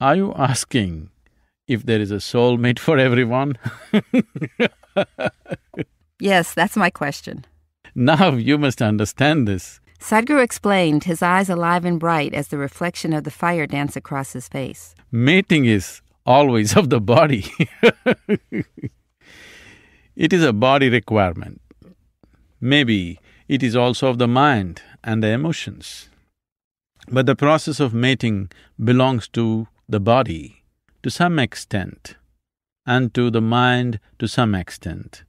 Are you asking if there is a soulmate for everyone? Yes, that's my question. Now you must understand this. Sadhguru explained, his eyes alive and bright as the reflection of the fire danced across his face. Mating is always of the body. It is a body requirement. Maybe it is also of the mind and the emotions. But the process of mating belongs to the body to some extent and to the mind to some extent.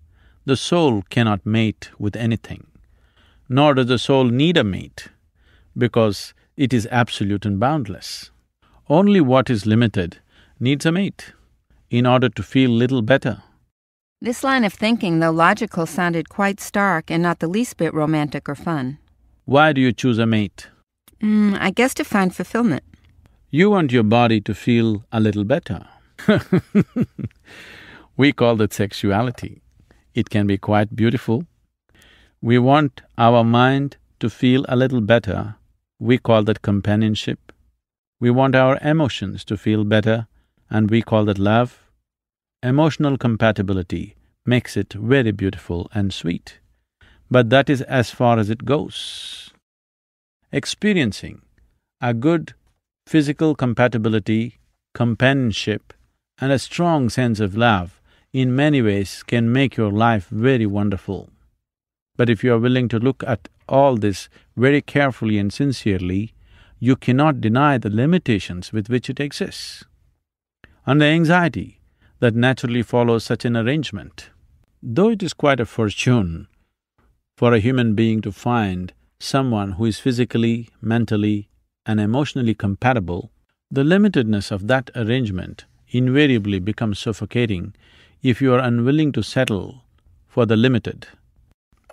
The soul cannot mate with anything, nor does the soul need a mate, because it is absolute and boundless. Only what is limited needs a mate in order to feel little better. This line of thinking, though logical, sounded quite stark and not the least bit romantic or fun. Why do you choose a mate? I guess to find fulfillment. You want your body to feel a little better. We call that sexuality. It can be quite beautiful. We want our mind to feel a little better. We call that companionship. We want our emotions to feel better, and we call that love. Emotional compatibility makes it very beautiful and sweet, but that is as far as it goes. Experiencing a good physical compatibility, companionship, and a strong sense of love in many ways can make your life very wonderful. But if you are willing to look at all this very carefully and sincerely, you cannot deny the limitations with which it exists, and the anxiety that naturally follows such an arrangement. Though it is quite a fortune for a human being to find someone who is physically, mentally, and emotionally compatible, the limitedness of that arrangement invariably becomes suffocating if you are unwilling to settle for the limited.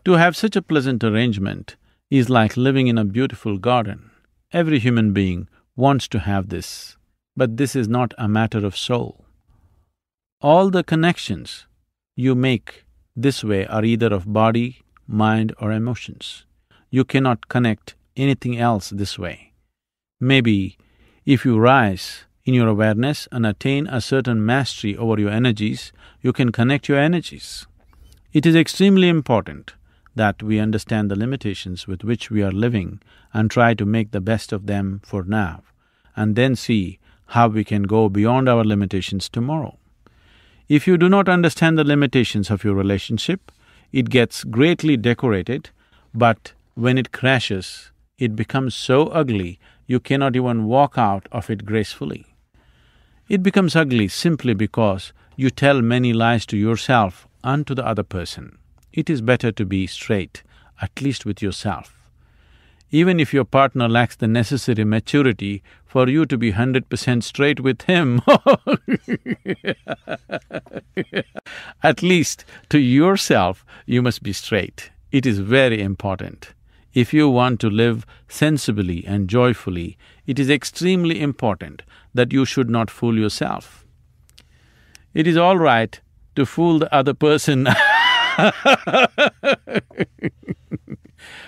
To have such a pleasant arrangement is like living in a beautiful garden. Every human being wants to have this, but this is not a matter of soul. All the connections you make this way are either of body, mind, or emotions. You cannot connect anything else this way. Maybe if you rise in your awareness and attain a certain mastery over your energies, you can connect your energies. It is extremely important that we understand the limitations with which we are living and try to make the best of them for now, and then see how we can go beyond our limitations tomorrow. If you do not understand the limitations of your relationship, it gets greatly decorated, but when it crashes, it becomes so ugly you cannot even walk out of it gracefully. It becomes ugly simply because you tell many lies to yourself and to the other person. It is better to be straight, at least with yourself. Even if your partner lacks the necessary maturity for you to be 100% straight with him, at least to yourself you must be straight. It is very important. If you want to live sensibly and joyfully, it is extremely important that you should not fool yourself. It is all right to fool the other person.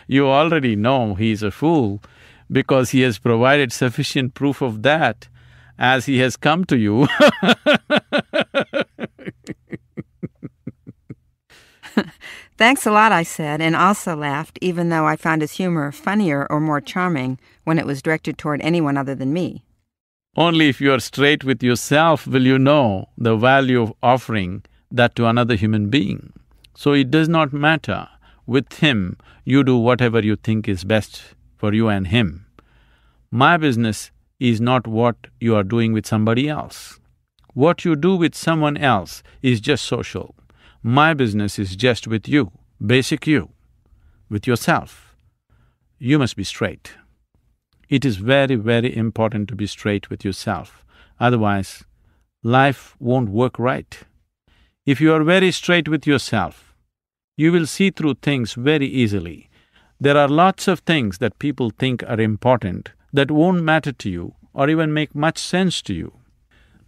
You already know he is a fool because he has provided sufficient proof of that as he has come to you. Thanks a lot, I said, and also laughed, even though I found his humor funnier or more charming when it was directed toward anyone other than me. Only if you are straight with yourself will you know the value of offering that to another human being. So it does not matter. With him, you do whatever you think is best for you and him. My business is not what you are doing with somebody else. What you do with someone else is just social. My business is just with you, basic you, with yourself. You must be straight. It is very, very important to be straight with yourself. Otherwise, life won't work right. If you are very straight with yourself, you will see through things very easily. There are lots of things that people think are important that won't matter to you or even make much sense to you.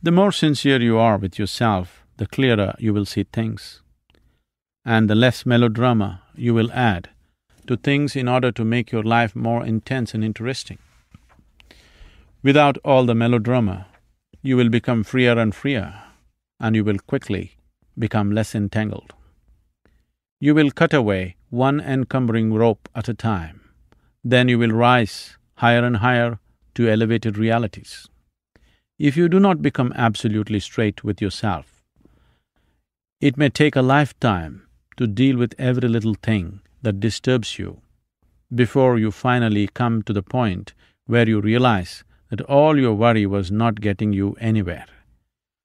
The more sincere you are with yourself, the clearer you will see things, and the less melodrama you will add to things in order to make your life more intense and interesting. Without all the melodrama, you will become freer and freer, and you will quickly become less entangled. You will cut away one encumbering rope at a time. Then you will rise higher and higher to elevated realities. If you do not become absolutely straight with yourself, it may take a lifetime to deal with every little thing that disturbs you before you finally come to the point where you realize that all your worry was not getting you anywhere.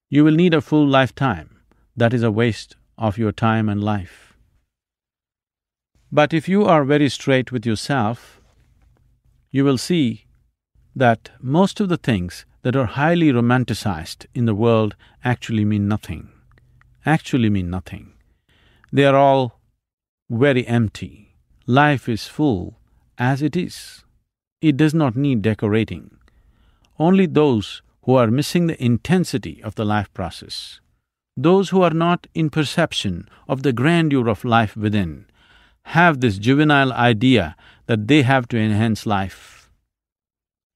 You will need a full lifetime. That is a waste of your time and life. But if you are very straight with yourself, you will see that most of the things that are highly romanticized in the world actually mean nothing. They are all very empty. Life is full as it is. It does not need decorating. Only those who are missing the intensity of the life process, those who are not in perception of the grandeur of life within, have this juvenile idea that they have to enhance life.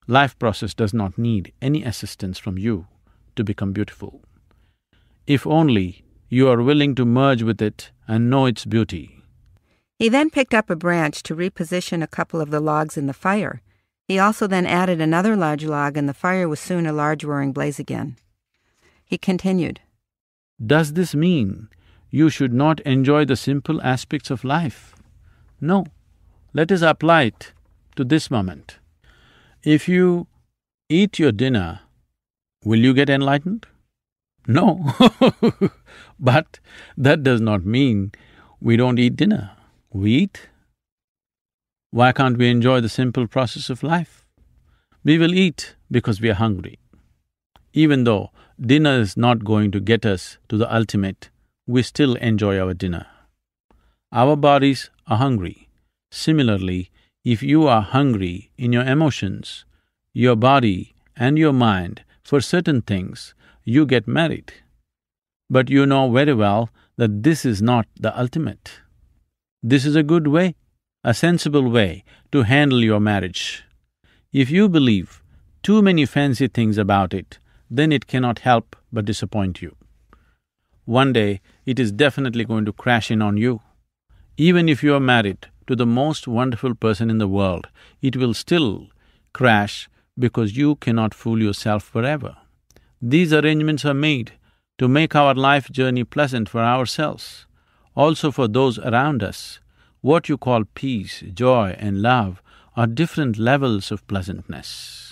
Life process does not need any assistance from you to become beautiful. If only you are willing to merge with it and know its beauty. He then picked up a branch to reposition a couple of the logs in the fire. He also then added another large log, and the fire was soon a large roaring blaze again. He continued, Does this mean you should not enjoy the simple aspects of life? No. Let us apply it to this moment. If you eat your dinner, will you get enlightened? No. But that does not mean we don't eat dinner. We eat. Why can't we enjoy the simple process of life? We will eat because we are hungry. Even though dinner is not going to get us to the ultimate, we still enjoy our dinner. Our bodies are hungry. Similarly, if you are hungry in your emotions, your body and your mind for certain things, you get married. But you know very well that this is not the ultimate. This is a good way, a sensible way to handle your marriage. If you believe too many fancy things about it, then it cannot help but disappoint you. One day, it is definitely going to crash in on you. Even if you are married to the most wonderful person in the world, it will still crash because you cannot fool yourself forever. These arrangements are made to make our life journey pleasant for ourselves, also for those around us. What you call peace, joy and love are different levels of pleasantness.